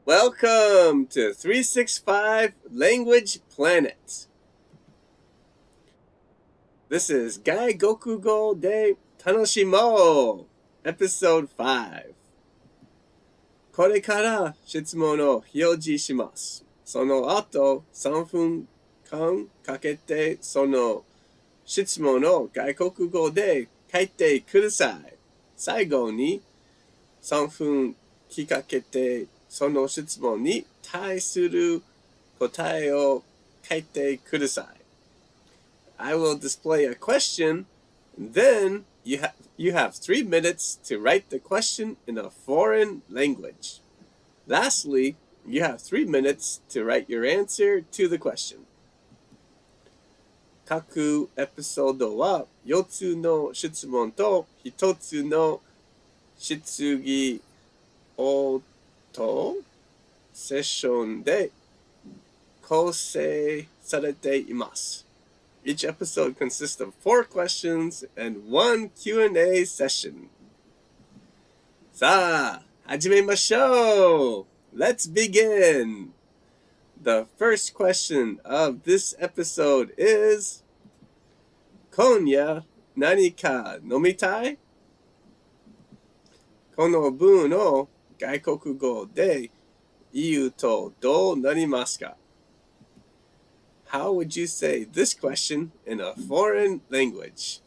Welcome to 365 Language Planet. This is 外国語で楽しもう Episode 5. これから質問を表示します。その後3分間かけてその質問を外国語で書いてください。最後に3分聞かけてその質問に対する答えを書いてください。I will display a question, and then you have 3 minutes to write the question in a foreign language. Lastly, you have 3 minutes to write your answer to the question. 各エピソードは4つの質問と1つの質疑応答セッションで構成されています。Each episode consists of 4 questions and 1 Q&A session. さあ、始めましょう Let's begin! The first question of this episode is 今夜何か飲みたい？この文を外国語で言うとどうなりますか？ How would you say this question in a foreign language?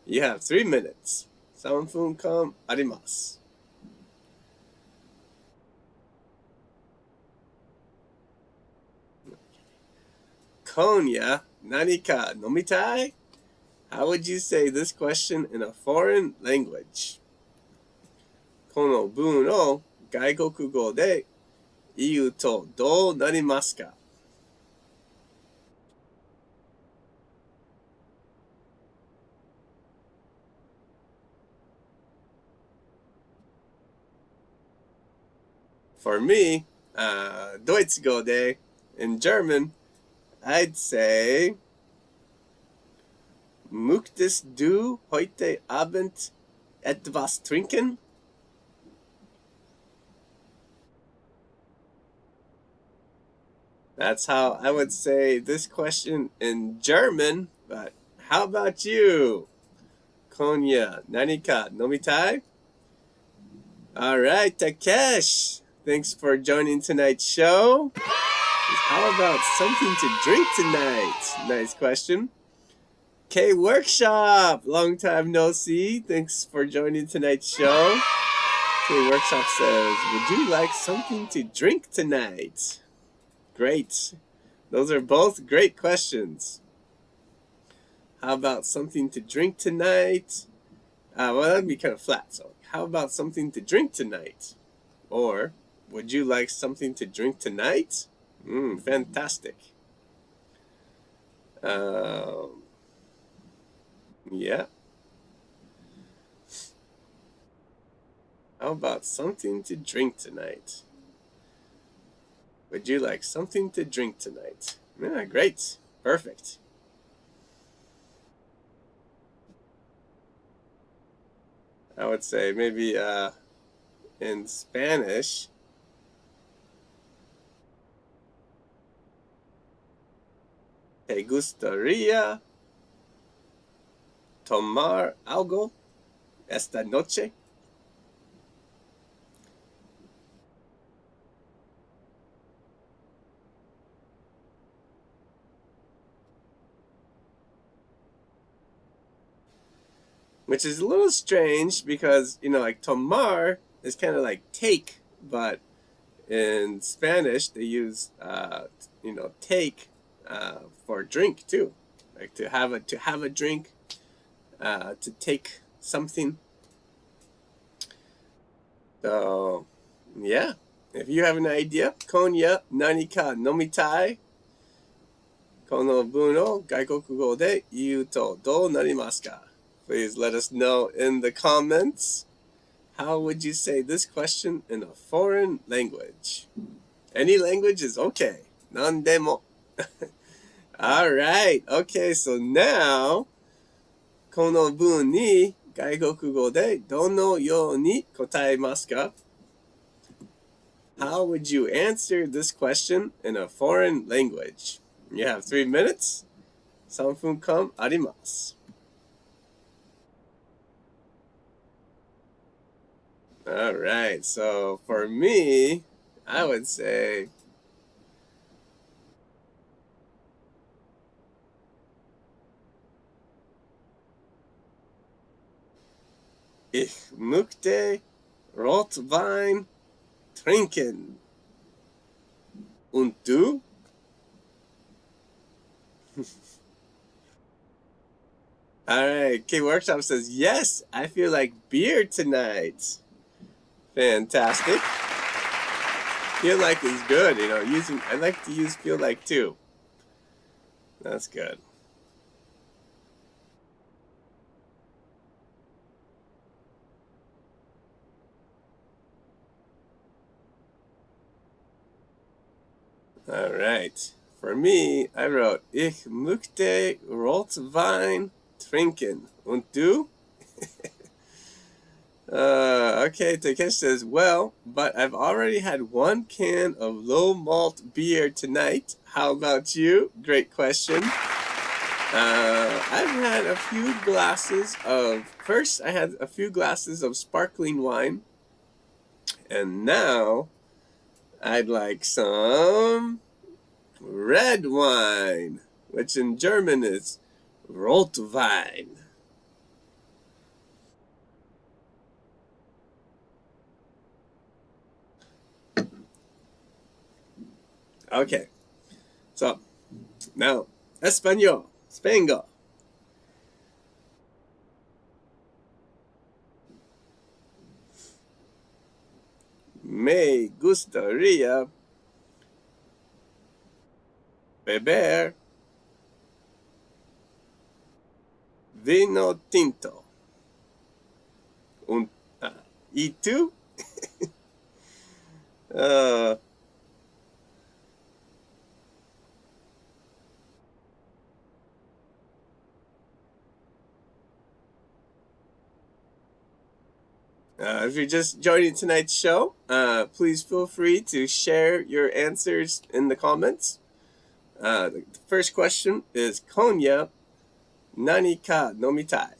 You have 3 minutes. 3分間あります。今夜何か飲みたい？ How would you say this question in a foreign language? この文を外国語で言うとどうなりますか？ For me, ドイツ語で in German, I'd say Möchtest du heute Abend etwas trinken? That's how I would say this question in German, but how about you? 今夜何か飲みたい? Alright, Takesh, thanks for joining tonight's show. How about something to drink tonight? Nice question. K Workshop, long time no see. Thanks for joining tonight's show. K Workshop says, would you like something to drink tonight? Great. Those are both great questions. How about something to drink tonight? Well, that'd be kind of flat. So, how about something to drink tonight? Or, would you like something to drink tonight? Fantastic. Yeah. How about something to drink tonight? Would you like something to drink tonight? Yeah, great. Perfect. I would say maybe in Spanish, ¿te gustaría tomar algo esta noche? Which is a little strange because, like tomar is kind of like take, but in Spanish they use, take for drink too. Like to have a drink, to take something. So, yeah. If you have an idea, 今夜何か飲みたい？この文を外国語で言うとどうなりますか？ Please let us know in the comments. How would you say this question in a foreign language? Any language is okay. 何でも。Alright. Okay, so now, この文に外国語でどのように答えますか？ How would you answer this question in a foreign language? You have 3 minutes. 3分間あります。All right, so for me, I would say, ich möchte Rotwein trinken. Und du? All right, K Workshop says, yes, I feel like beer tonight. Fantastic. Feel like is good, I like to use feel like too. That's good. All right. For me, I wrote, ich möchte Rotwein trinken. Und du? Okay, Takesh says, well, but I've already had 1 can of low malt beer tonight. How about you? Great question. I've had a few glasses first I had a few glasses of sparkling wine, and now I'd like some red wine, which in German is Rotwein. Okay, so now Espanol, Spango. Me gustaría beber vino tinto. ¿Y tú? If you're just joining tonight's show, please feel free to share your answers in the comments. The first question is, Konya nani ka nomitai?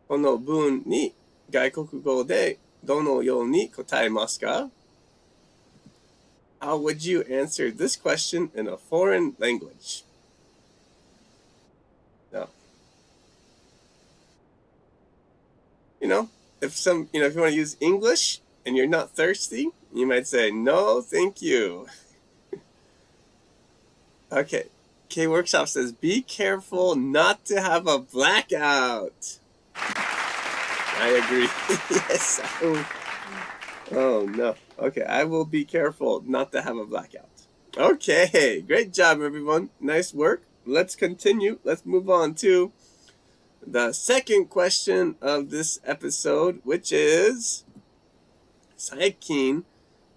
この文に外国語でどのように答えますか? How would you answer this question in a foreign language? Now, if you want to use English and you're not thirsty, you might say, no, thank you. Okay, K Workshop says, be careful not to have a blackout. I agree. Yes. Oh, no. Okay, I will be careful not to have a blackout. Okay, great job, everyone. Nice work. Let's continue. Let's move on to the second question of this episode, which is, 最近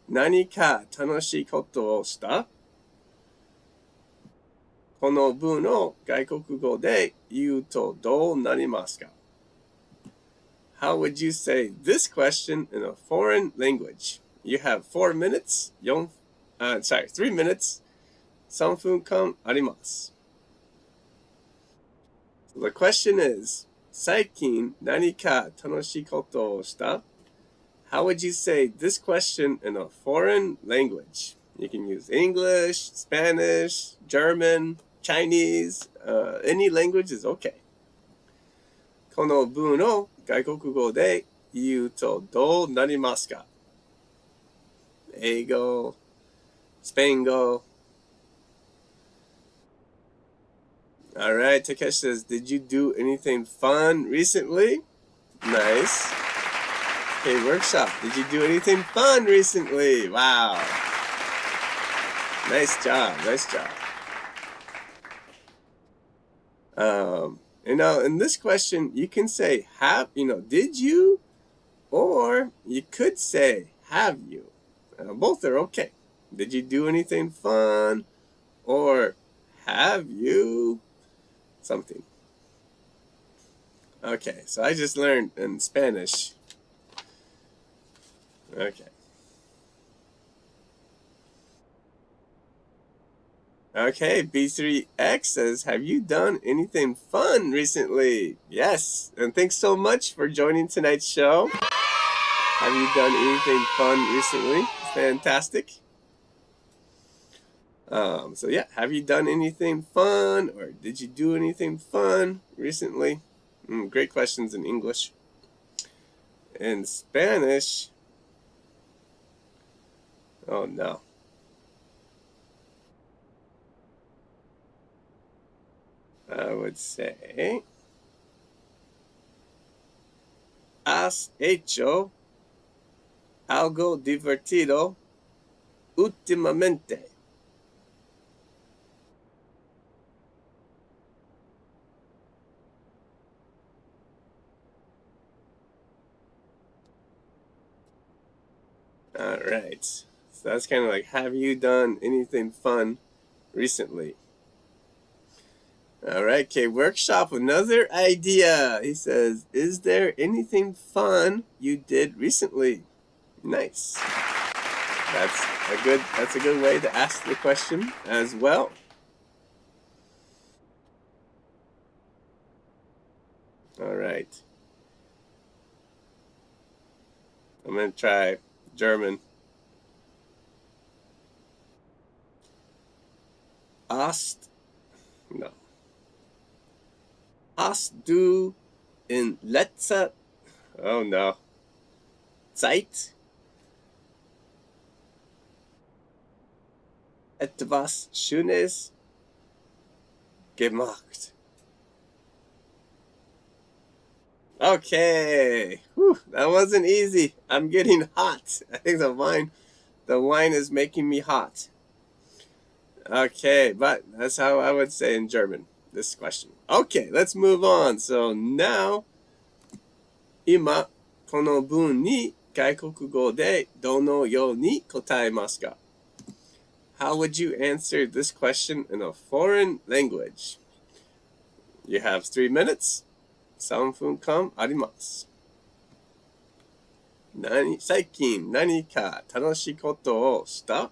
何か楽しいことをした? この文を外国語で言うとどうなりますか? How would you say this question in a foreign language? You have 4 minutes, 3 minutes, 3分間あります。So the question is, 最近何か楽しいことをした? How would you say this question in a foreign language? You can use English, Spanish, German, Chinese, any language is okay. この文を外国語で言うとどうなりますか? 英語、スペイン語. All right, Takesh says, did you do anything fun recently? Nice. Okay, Workshop, did you do anything fun recently? Wow. Nice job, nice job. In this question, you can say, did you? Or you could say, have you? Both are okay. Did you do anything fun? Or have you something? Okay, so I just learned in Spanish. Okay. Okay, B3X says, have you done anything fun recently? Yes, and thanks so much for joining tonight's show. Have you done anything fun recently? Fantastic. So yeah, have you done anything fun, or did you do anything fun recently? Great questions in English. In Spanish, oh no. I would say, ¿has hecho algo divertido últimamente? All right. So that's kind of like, have you done anything fun recently? All right, okay, workshop, another idea. He says, is there anything fun you did recently? Nice. That's a good way to ask the question as well. All right. I'm going to try German. Hast du in letzter, oh no, Zeit etwas Schönes gemacht? Okay, whew, that wasn't easy. I'm getting hot. I think the wine is making me hot. Okay, but that's how I would say in German this question. Okay, let's move on. So now, 今この文に外国語でどのように答えますか? How would you answer this question in a foreign language? You have 3 minutes. 3分間あります。最近何か楽しいことをした?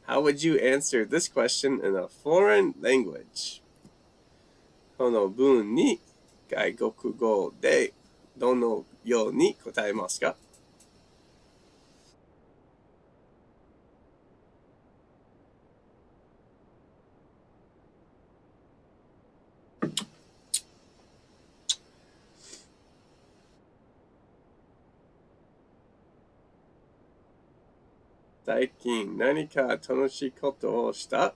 How would you answer this question in a foreign language? この文に外国語でどのように答えますか? "最近何か楽しいことをした?"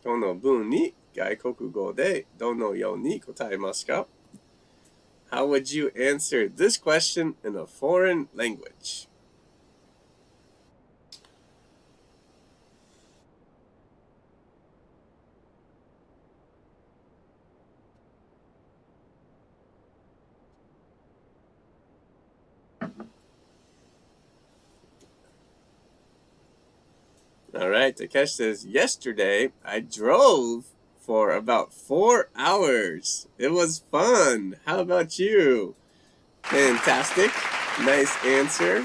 この文に外国語でどのように答えますか? How would you answer this question in a foreign language? All right, Takesh says, yesterday I drove for about 4 hours. It was fun. How about you? Fantastic. Nice answer.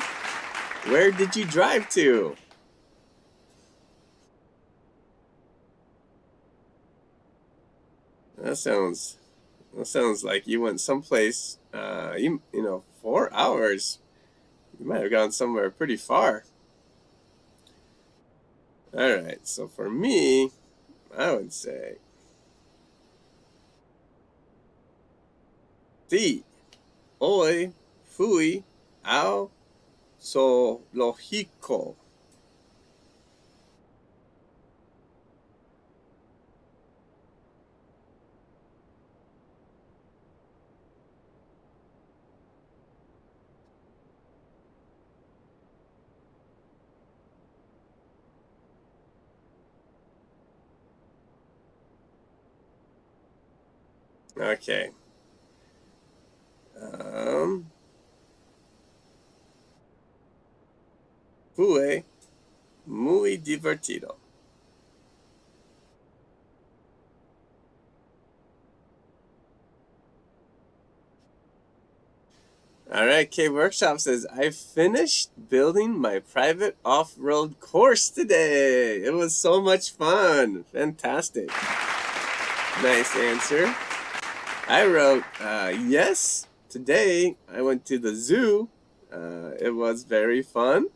Where did you drive to? That sounds like you went someplace, 4 hours. You might have gone somewhere pretty far. All right, so for me, I would say, sí, hoy fui al zoológico. Okay. Fue muy divertido. All right, K Workshop says, I finished building my private off-road course today. It was so much fun. Fantastic. Nice answer. I wrote, yes, today I went to the zoo. It was very fun.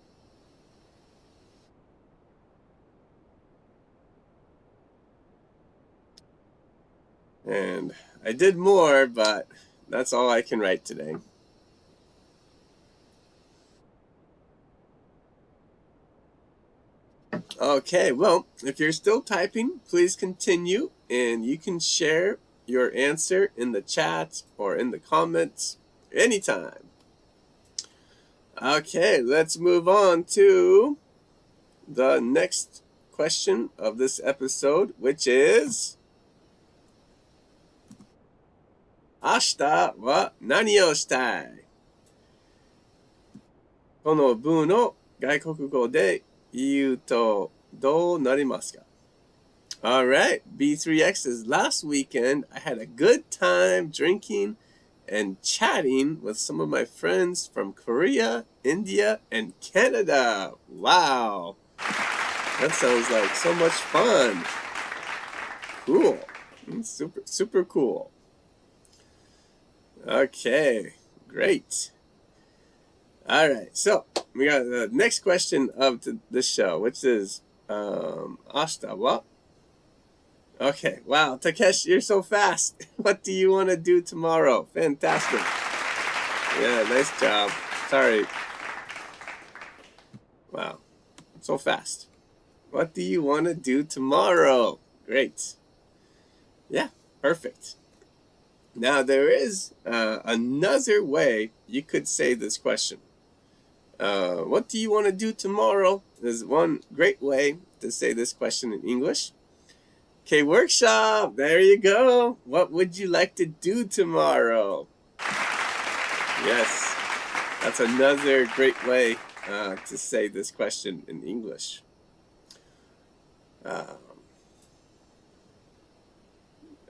And I did more, but that's all I can write today. Okay, well, if you're still typing, please continue, and you can share your answer in the chat or in the comments anytime. Okay, let's move on to the next question of this episode, which is, 明日は何をしたい？この文を外国語で言うとどうなりますか？ Alright, B3X says, last weekend I had a good time drinking and chatting with some of my friends from Korea, India, and Canada. Wow, that sounds like so much fun. Cool. Super cool. Okay, great. All right, so we got the next question of the show, which is, Ashita, what? Okay, wow, Takesh, you're so fast. What do you want to do tomorrow? Fantastic. Yeah, nice job. Sorry. Wow, so fast. What do you want to do tomorrow? Great. Yeah, perfect. Now, there is another way you could say this question. What do you want to do tomorrow? There's one great way to say this question in English. K Workshop, there you go. What would you like to do tomorrow? Yes, that's another great way to say this question in English.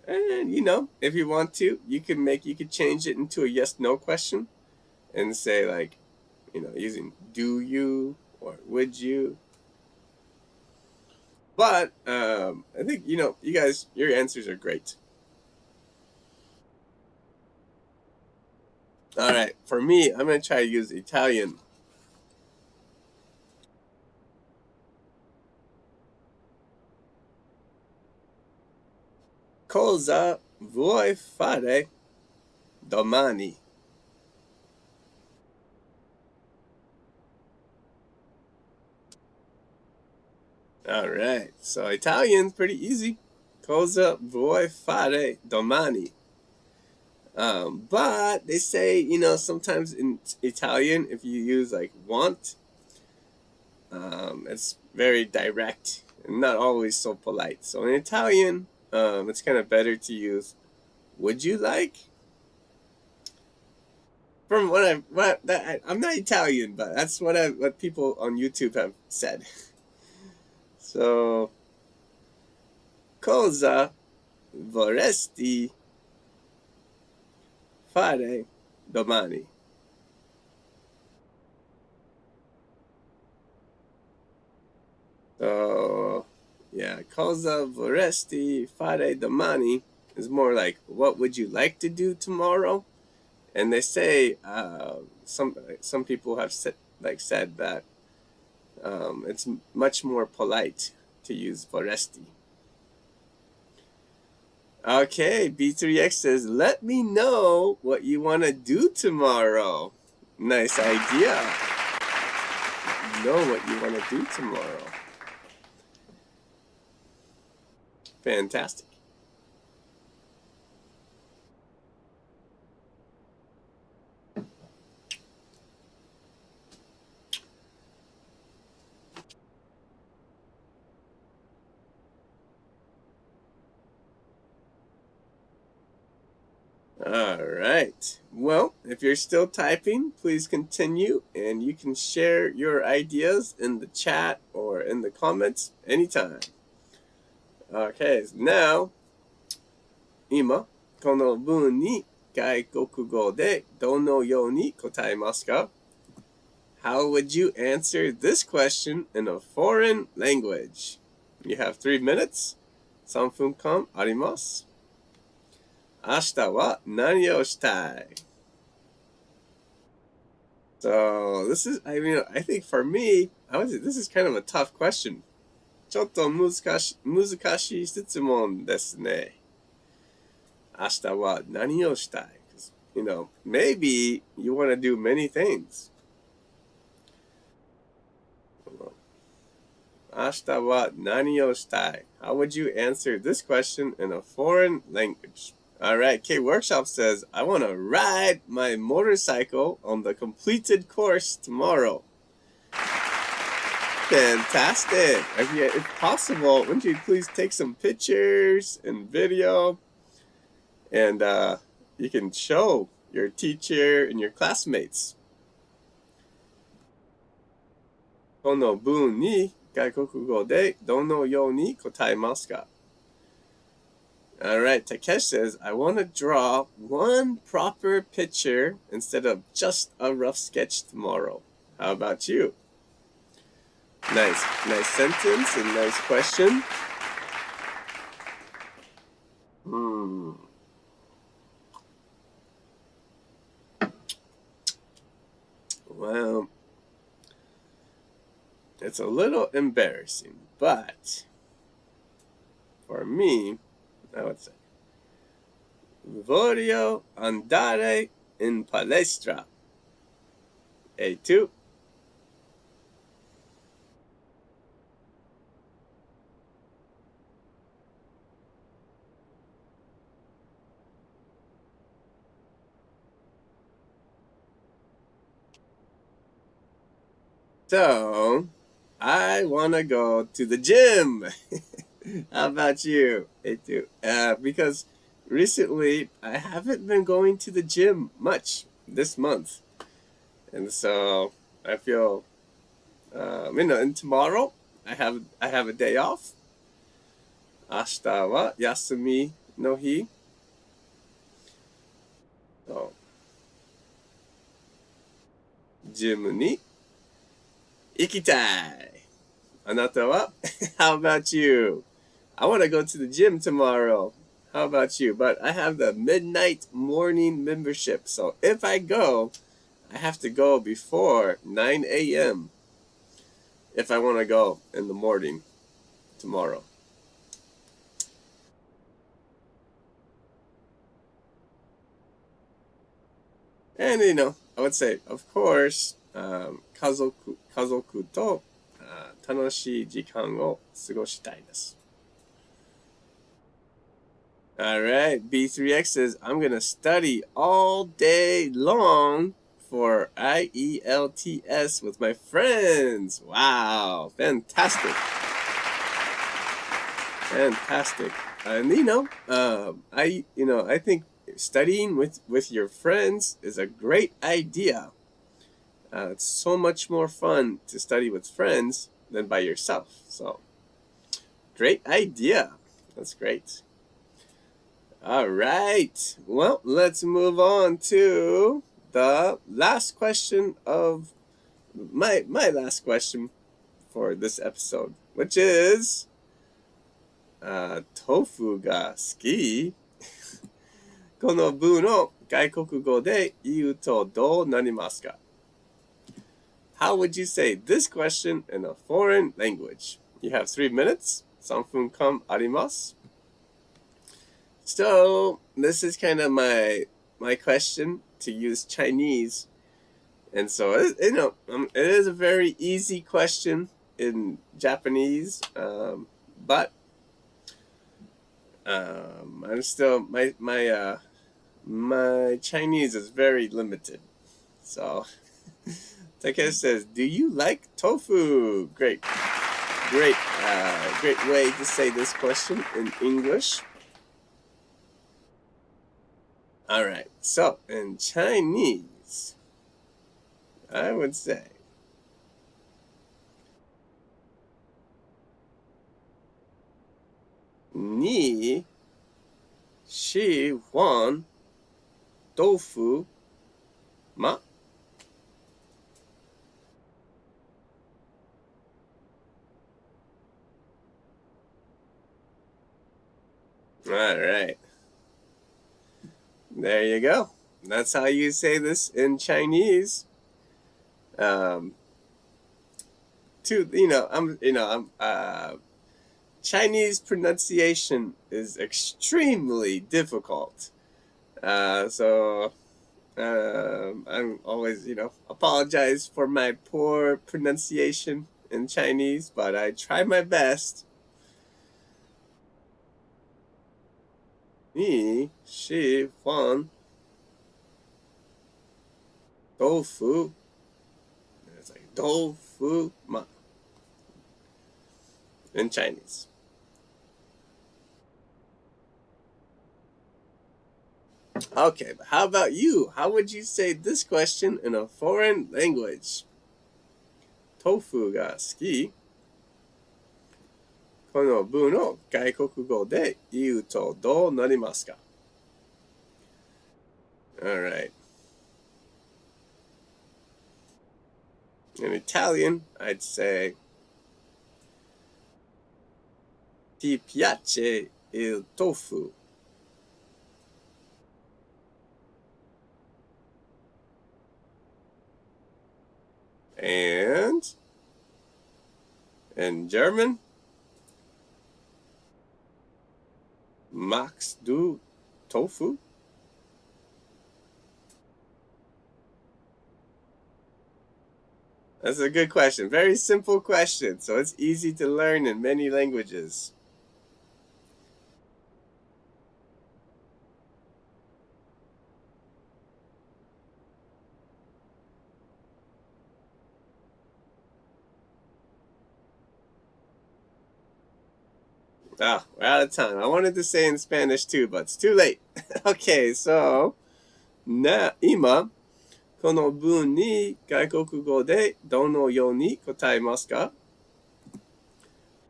And you know, if you want to, you could change it into a yes/no question, and say, like, you know, using do you or would you. But I think, you know, you guys, your answers are great. All right, for me, I'm gonna try to use Italian. Cosa vuoi fare domani? All right, so Italian's pretty easy. Cosa vuoi fare domani? But they say, you know, sometimes in Italian, if you use like want, it's very direct and not always so polite. So in Italian, it's kind of better to use would you like? From I'm not Italian, but that's what people on YouTube have said. So, cosa vorresti fare domani? So, yeah, cosa vorresti fare domani is more like, what would you like to do tomorrow? And they say, some people have said that it's much more polite to use vorresti. Okay, B3X says, let me know what you want to do tomorrow. Nice idea. Know what you want to do tomorrow. Fantastic. All right. Well, if you're still typing, please continue, and you can share your ideas in the chat or in the comments anytime. Okay, now, 今、この文に外国語でどのように答えますか? How would you answer this question in a foreign language? You have 3 minutes. 3分間あります。明日は何をしたい? So this is, I think for me, this is kind of a tough question. ちょっと難しい質問ですね。明日は何をしたい? Maybe you want to do many things. 明日は何をしたい? How would you answer this question in a foreign language? Alright, K Workshop says, I want to ride my motorcycle on the completed course tomorrow. Fantastic. If possible, wouldn't you please take some pictures and video? And you can show your teacher and your classmates. この文に外国語でどのように答えますか? Alright, Takesh says, I want to draw one proper picture instead of just a rough sketch tomorrow. How about you? Nice sentence and nice question. Well, it's a little embarrassing, but for me, I would say, voglio andare in palestra. A2. So, I want to go to the gym. How about you? A2. Because recently, I haven't been going to the gym much this month. And so, I feel, and tomorrow, I have a day off. 明日は休みの日. So, ジムに行きたい. あなたは? How about you? I want to go to the gym tomorrow. How about you? But I have the midnight morning membership. So if I go, I have to go before 9 a.m. if I want to go in the morning tomorrow. And, I would say, of course, 家族と楽しい時間を過ごしたいです. Alright, B3X says, I'm going to study all day long for IELTS with my friends. Wow, fantastic. Fantastic. And I think studying with your friends is a great idea. It's so much more fun to study with friends than by yourself. So, great idea. That's great. All right. Well, let's move on to the last question of my last question for this episode, which is, tofu が好き? この文を外国語で言うとどうなりますか? How would you say this question in a foreign language? You have 3 minutes. 3分間あります. So, this is kind of my question to use Chinese. And so, it is a very easy question in Japanese. But, I'm still, my Chinese is very limited. So, Takesh says, do you like tofu? Great way to say this question in English. Alright, so in Chinese, I would say, 你喜欢豆腐、ま。All right. There you go. That's how you say this in Chinese. Chinese pronunciation is extremely difficult. I'm always, apologize for my poor pronunciation in Chinese, but I try my best. 你喜欢豆腐? It's like 豆腐嘛 in Chinese. Okay, but how about you? How would you say this question in a foreign language? 豆腐が好き? この文を外国語で言うとどうなりますか? Alright. In Italian, I'd say Ti piace il tofu? And in German, magst du Tofu? That's a good question. Very simple question, so it's easy to learn in many languages. Ah, we're out of time. I wanted to say in Spanish too, but it's too late. Okay, so 今この文に外国語でどのように答えますか?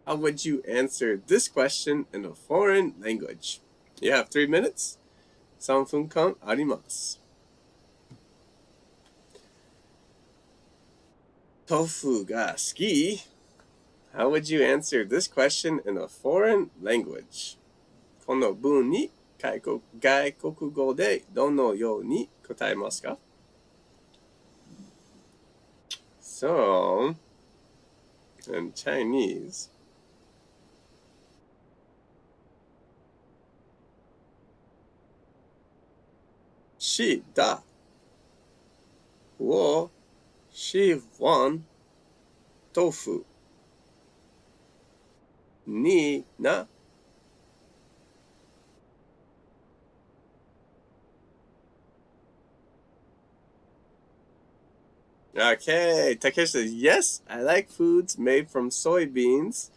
How would you answer this question in a foreign language? You have 3 minutes. 3分間あります。豆腐が好き? How would you answer this question in a foreign language? この文に外国語でどのように答えますか? So, in Chinese, 是的，我喜欢豆腐。你呢? Okay, Takeshi says, yes, I like foods made from soybeans,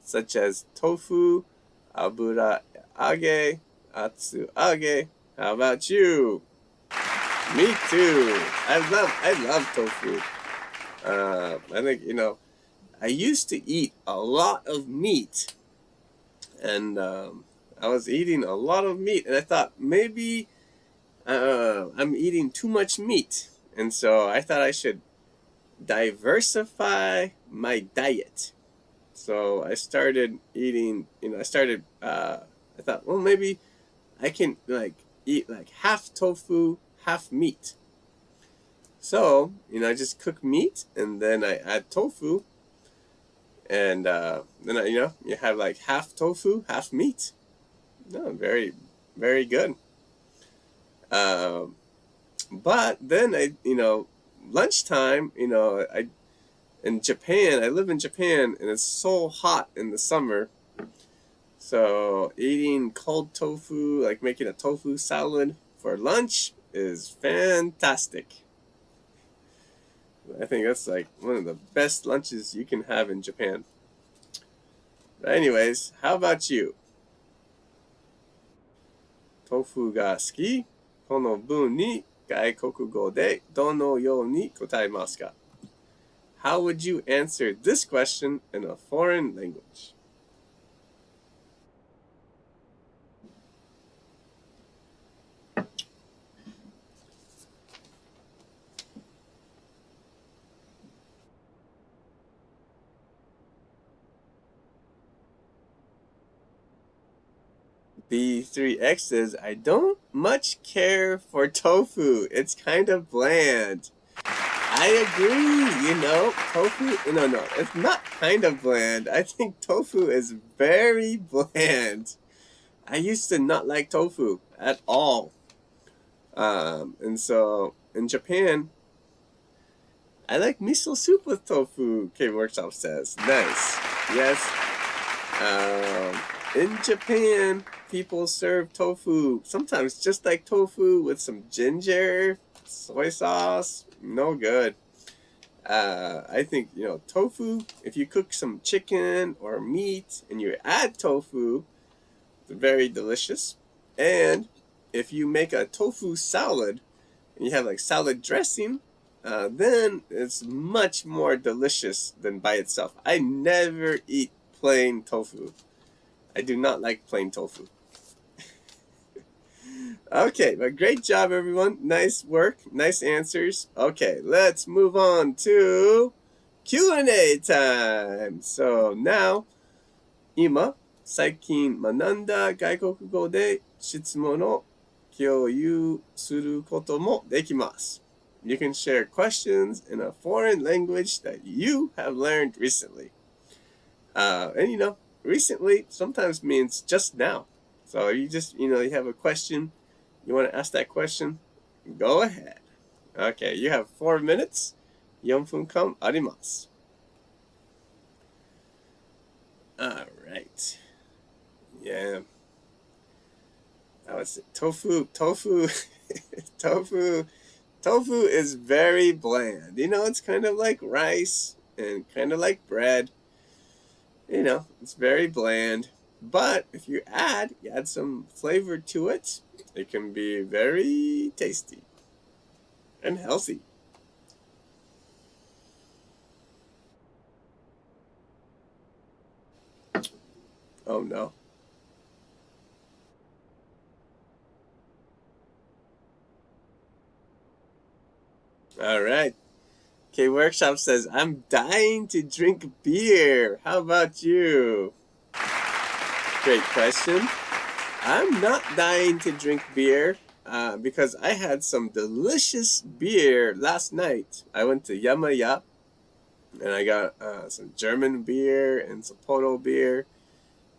such as tofu, abura age, atsu age. How about you? Me too. I love tofu. I think, I used to eat a lot of meat, and I was eating a lot of meat, and I thought maybe I'm eating too much meat. And so I thought I should diversify my diet. So I started eating, I thought, well, maybe I can eat half tofu, half meat. So, I just cook meat and then I add tofu. And then, you have half tofu, half meat. No, very, very good. But then lunchtime, in Japan, I live in Japan, and it's so hot in the summer. So eating cold tofu, making a tofu salad for lunch, is fantastic. I think that's one of the best lunches you can have in Japan. But anyways, how about you? Tofu ga suki? この文に外国語でどのように答えますか? How would you answer this question in a foreign language? B3X says, I don't much care for tofu. It's kind of bland. I agree, tofu, no, it's not kind of bland. I think tofu is very bland. I used to not like tofu at all. And so in Japan, I like miso soup with tofu, K-Workshop says. Nice. Yes. In Japan, people serve tofu, sometimes just like tofu with some ginger, soy sauce. No good. I think, tofu, if you cook some chicken or meat and you add tofu, it's very delicious. And if you make a tofu salad and you have like salad dressing, then it's much more delicious than by itself. I never eat plain tofu. I do not like plain tofu. Okay, but great job, everyone. Nice work. Nice answers. Okay, let's move on to Q&A time. So now, 今、最近学んだ外国語で質問を共有することもできます。You can share questions in a foreign language that you have learned recently. And recently sometimes means just now. So you just, you have a question, you want to ask that question, go ahead. Okay, you have 4 minutes. 4分間あります。Alright. Yeah. I would say tofu is very bland. It's kind of like rice and kind of like bread. It's very bland. But if you add some flavor to it, it can be very tasty and healthy. Oh no. All right. K-Workshop says, I'm dying to drink beer. How about you? Great question. I'm not dying to drink beer because I had some delicious beer last night. I went to Yamaya and I got some German beer and Sapporo beer,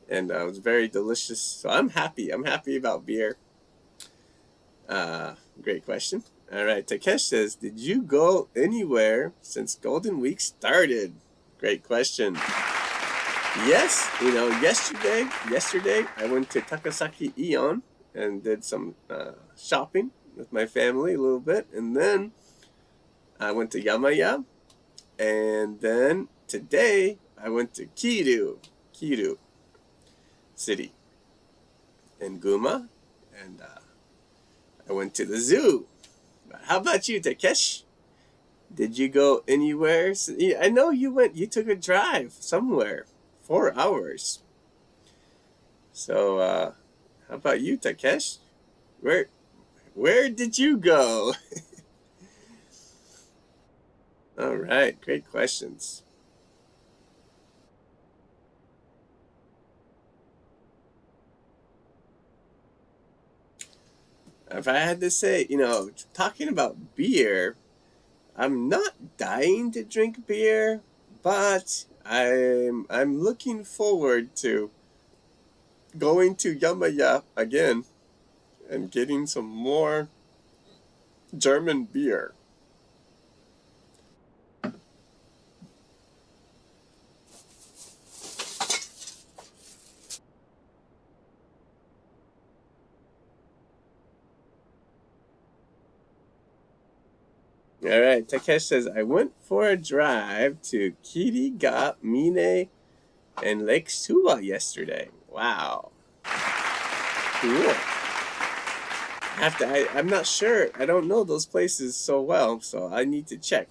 and it was very delicious. So I'm happy. I'm happy about beer. Great question. All right, Takesh says, did you go anywhere since Golden Week started? Great question. Yes, yesterday I went to Takasaki Ion and did some shopping with my family a little bit. And then I went to Yamaya. And then today I went to Kiru City in Guma. And I went to the zoo. How about you, Takesh? Did you go anywhere? I know you took a drive somewhere. 4 hours. So, how about you, Takesh? Where did you go? All right, great questions. If I had to say, talking about beer, I'm not dying to drink beer, but I'm looking forward to going to Yamaya again and getting some more German beer. All right, Takesh says, I went for a drive to Kiriga, Mine, and Lake Suwa yesterday. Wow. Cool. I'm not sure. I don't know those places so well, so I need to check.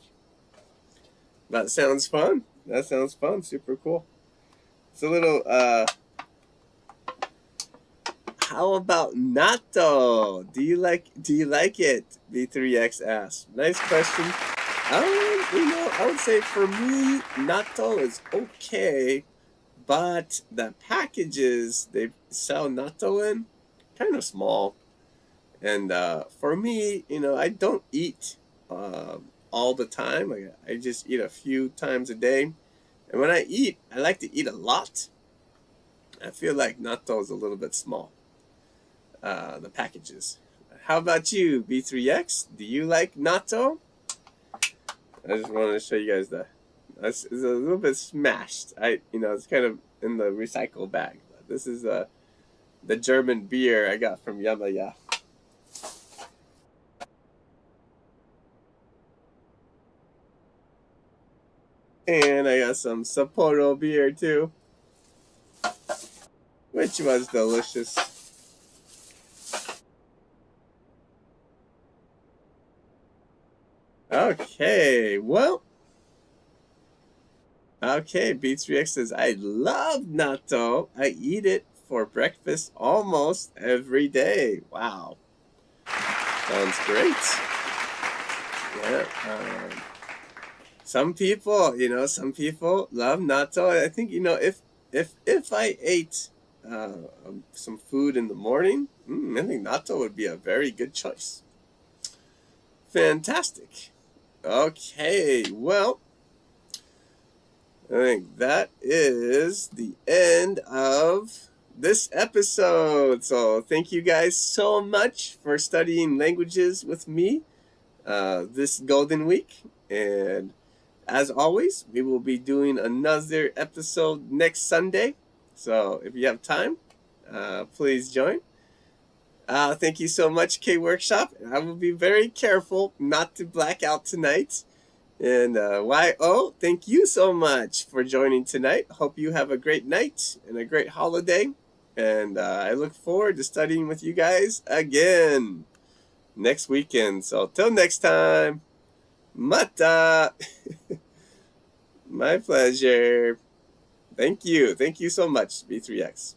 That sounds fun. Super cool. It's a little, how about natto? Do you like it? B3X asks. Nice question. I would say for me, natto is okay, but the packages they sell natto in, kind of small. And for me, I don't eat all the time. Like, I just eat a few times a day. And when I eat, I like to eat a lot. I feel like natto is a little bit small, the packages. How about you, B3X? Do you like natto? I just wanted to show you guys it's a little bit smashed. It's kind of in the recycle bag. This is the German beer I got from Yamaya. And I got some Sapporo beer too, which was delicious. Okay, B3X says, I love natto. I eat it for breakfast almost every day. Wow. Sounds great. Yeah. Some people love natto. I think, if I ate some food in the morning, I think natto would be a very good choice. Fantastic. Okay, well, I think that is the end of this episode. So thank you guys so much for studying languages with me this Golden Week. And as always, we will be doing another episode next Sunday. So if you have time, please join. Thank you so much, K-Workshop. I will be very careful not to black out tonight. And YO, thank you so much for joining tonight. Hope you have a great night and a great holiday. And I look forward to studying with you guys again next weekend. So till next time, mata! My pleasure. Thank you. Thank you so much, B3X.